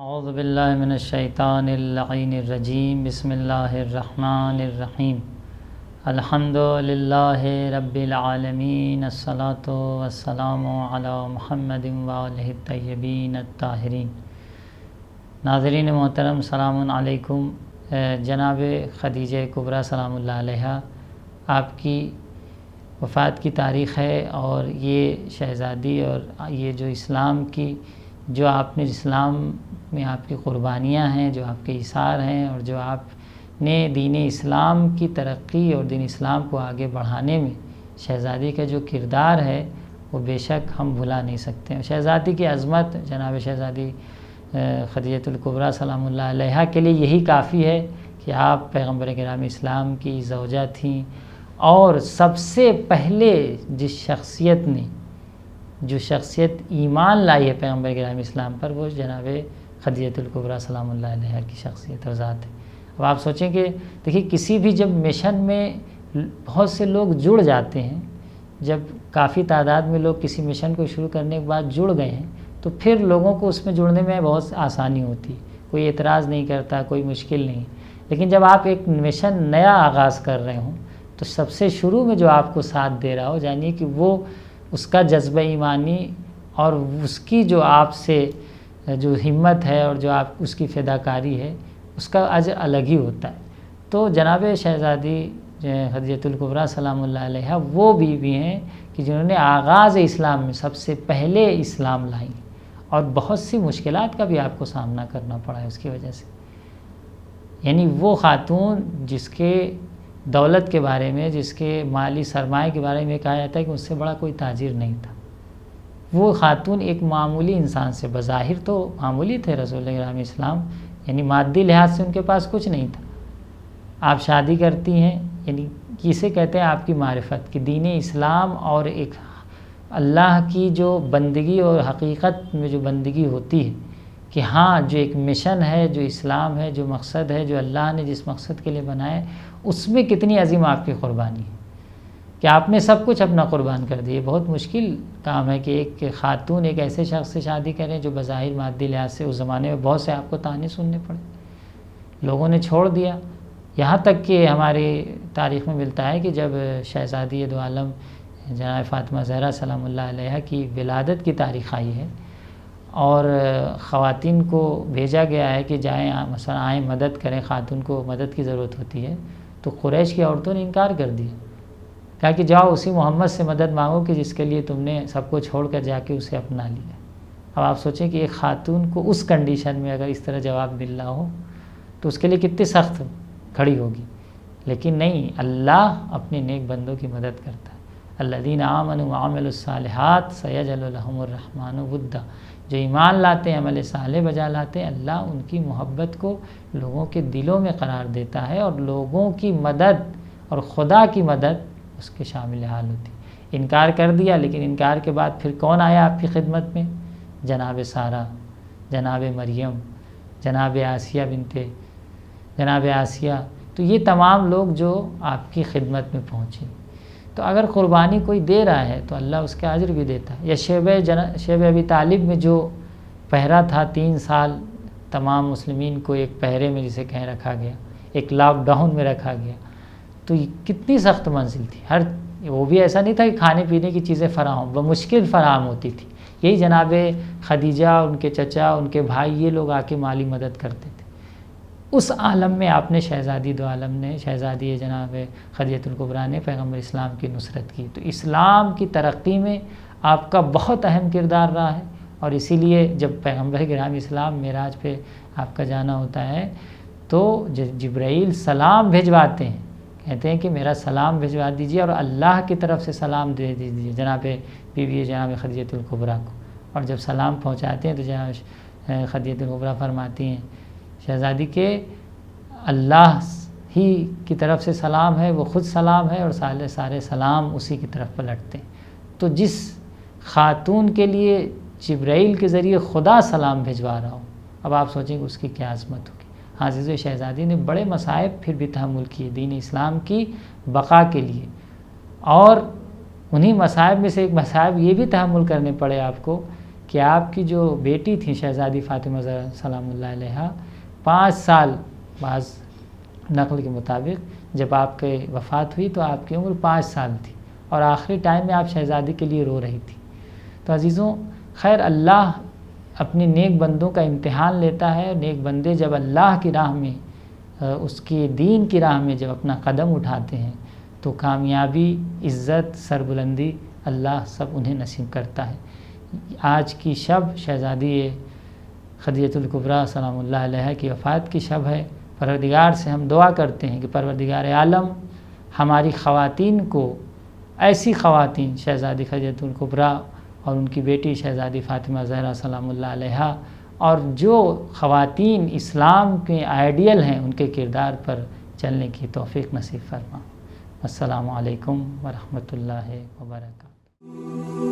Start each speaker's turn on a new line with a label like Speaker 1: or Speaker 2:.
Speaker 1: اعوذ باللہ من الشیطان اللعین الرجیم بسم اللہ الرحمن الرحیم الحمد للہ رب العالمین الصلاۃ والسلام علی محمد وآلہ الطیبین الطاہرین۔ ناظرین محترم السلام علیکم۔ جناب خدیجہ کبریٰ سلام اللہ علیہا آپ کی وفات کی تاریخ ہے، اور یہ شہزادی اور یہ جو اسلام کی جو آپ نے اسلام میں آپ کی قربانیاں ہیں، جو آپ کے ایثار ہیں، اور جو آپ نے دین اسلام کی ترقی اور دین اسلام کو آگے بڑھانے میں شہزادی کا جو کردار ہے وہ بے شک ہم بھلا نہیں سکتے ہیں۔ شہزادی کی عظمت جناب شہزادی خدیجہ الکبریٰ سلام اللہ علیہا کے لیے یہی کافی ہے کہ آپ پیغمبر کرام اسلام کی زوجہ تھیں، اور سب سے پہلے جو شخصیت ایمان لائی ہے پیغمبر کرام اسلام پر، وہ جناب خدیجہ الکبریٰ سلام اللہ علیہا کی شخصیت اور ذات ہے۔ اب آپ سوچیں کہ دیکھیے، کسی بھی جب مشن میں بہت سے لوگ جڑ جاتے ہیں، جب کافی تعداد میں لوگ کسی مشن کو شروع کرنے کے بعد جڑ گئے ہیں، تو پھر لوگوں کو اس میں جڑنے میں بہت آسانی ہوتی ہے، کوئی اعتراض نہیں کرتا، کوئی مشکل نہیں۔ لیکن جب آپ ایک مشن نیا آغاز کر رہے ہوں تو سب سے شروع میں جو آپ کو ساتھ دے رہا ہو، جانیے کہ وہ اس کا جذبہ ایمانی اور اس کی جو آپ سے جو ہمت ہے اور جو آپ اس کی فداکاری ہے، اس کا اجر الگ ہی ہوتا ہے۔ تو جناب شہزادی خدیجہ الکبریٰ سلام اللہ علیہا وہ بیوی ہیں کہ جنہوں نے آغاز اسلام میں سب سے پہلے اسلام لائیں، اور بہت سی مشکلات کا بھی آپ کو سامنا کرنا پڑا ہے اس کی وجہ سے۔ یعنی وہ خاتون جس کے دولت کے بارے میں، جس کے مالی سرمایہ کے بارے میں کہا جاتا ہے کہ اس سے بڑا کوئی تاجر نہیں تھا، وہ خاتون ایک معمولی انسان سے، بظاہر تو معمولی تھے رسول کرام اسلام، یعنی مادی لحاظ سے ان کے پاس کچھ نہیں تھا۔ آپ شادی کرتی ہیں، یعنی کسے کہتے ہیں آپ کی معرفت، کہ دین اسلام اور ایک اللہ کی جو بندگی اور حقیقت میں جو بندگی ہوتی ہے، کہ ہاں جو ایک مشن ہے، جو اسلام ہے، جو مقصد ہے، جو اللہ نے جس مقصد کے لیے بنایا ہے، اس میں کتنی عظیم آپ کی قربانی ہے کہ آپ نے سب کچھ اپنا قربان کر دیا۔ بہت مشکل کام ہے کہ ایک خاتون ایک ایسے شخص سے شادی کریں جو بظاہر مادی لحاظ سے اس زمانے میں بہت سے آپ کو طعنے سننے پڑے، لوگوں نے چھوڑ دیا۔ یہاں تک کہ ہماری تاریخ میں ملتا ہے کہ جب شہزادی دو عالم جناب فاطمہ زہرا سلام اللہ علیہا کی ولادت کی تاریخ آئی ہے، اور خواتین کو بھیجا گیا ہے کہ جائیں مثلا آئیں مدد کریں، خاتون کو مدد کی ضرورت ہوتی ہے، تو قریش کی عورتوں نے انکار کر دیا، کہا کہ جاؤ اسی محمد سے مدد مانگو کہ جس کے لیے تم نے سب کو چھوڑ کر جا کے اسے اپنا لیا۔ اب آپ سوچیں کہ ایک خاتون کو اس کنڈیشن میں اگر اس طرح جواب مل رہا ہو تو اس کے لیے کتنی سخت کھڑی ہوگی، لیکن نہیں، اللہ اپنے نیک بندوں کی مدد کرتا ہے۔ الذین آمنوا وعملوا الصالحات سیجعل لهم الرحمن ودا، جو ایمان لاتے ہیں، عمل صالح بجا لاتے ہیں، اللہ ان کی محبت کو لوگوں کے دلوں میں قرار دیتا ہے، اور لوگوں کی مدد اور خدا کی مدد اس کے شامل حال ہوتی۔ انکار کر دیا، لیکن انکار کے بعد پھر کون آیا آپ کی خدمت میں؟ جناب سارہ، جناب مریم، جناب آسیہ، تو یہ تمام لوگ جو آپ کی خدمت میں پہنچے۔ تو اگر قربانی کوئی دے رہا ہے تو اللہ اس کا اجر بھی دیتا ہے۔ یا شیب ابی طالب میں جو پہرا تھا 3 سال، تمام مسلمین کو ایک پہرے میں جسے کہیں رکھا گیا، ایک لاک ڈاؤن میں رکھا گیا، تو یہ کتنی سخت منزل تھی۔ وہ بھی ایسا نہیں تھا کہ کھانے پینے کی چیزیں فراہم، بمشکل فراہم ہوتی تھی۔ یہی جناب خدیجہ، ان کے چچا، ان کے بھائی، یہ لوگ آ کے مالی مدد کرتے تھے۔ اس عالم میں آپ نے شہزادی دو عالم نے، شہزادی جناب خدیجہ الکبریٰ نے پیغمبر اسلام کی نصرت کی، تو اسلام کی ترقی میں آپ کا بہت اہم کردار رہا ہے۔ اور اسی لیے جب پیغمبر کرام اسلام معراج پہ آپ کا جانا ہوتا ہے تو جبرائیل سلام بھیجواتے ہیں، کہتے ہیں کہ میرا سلام بھیجوا دیجیے اور اللہ کی طرف سے سلام دے دیجیے جناب بیوی جناب خدیجہ الکبریٰ کو۔ اور جب سلام پہنچاتے ہیں تو جناب خدیجہ الکبریٰ فرماتی ہیں شہزادی کے اللہ ہی کی طرف سے سلام ہے، وہ خود سلام ہے، اور سارے سلام اسی کی طرف پلٹتے ہیں۔ تو جس خاتون کے لیے جبرائیل کے ذریعے خدا سلام بھیجوا رہا ہو، اب آپ سوچیں کہ اس کی کیا عظمت ہوگی۔ عزیز شہزادی نے بڑے مصائب پھر بھی تحمل کیے دین اسلام کی بقا کے لیے، اور انہی مصائب میں سے ایک مصائب یہ بھی تحمل کرنے پڑے آپ کو کہ آپ کی جو بیٹی تھی شہزادی فاطمہ زہرا سلام اللہ علیہا 5 سال بعض نقل کے مطابق جب آپ کے وفات ہوئی تو آپ کی عمر 5 سال تھی اور آخری ٹائم میں آپ شہزادی کے لیے رو رہی تھی۔ تو عزیزوں، خیر اللہ اپنے نیک بندوں کا امتحان لیتا ہے، اور نیک بندے جب اللہ کی راہ میں اس کی دین کی راہ میں جب اپنا قدم اٹھاتے ہیں تو کامیابی، عزت، سربلندی اللہ سب انہیں نصیب کرتا ہے۔ آج کی شب شہزادی خدیجہ الکبریٰ سلام اللہ علیہا کی وفات کی شب ہے۔ پروردگار سے ہم دعا کرتے ہیں کہ پروردگار عالم ہماری خواتین کو ایسی خواتین شہزادی خدیجہ الکبریٰ اور ان کی بیٹی شہزادی فاطمہ زہرا سلام اللہ علیہا اور جو خواتین اسلام کے آئیڈیل ہیں ان کے کردار پر چلنے کی توفیق نصیب فرما۔ السلام علیکم ورحمۃ اللہ وبرکاتہ۔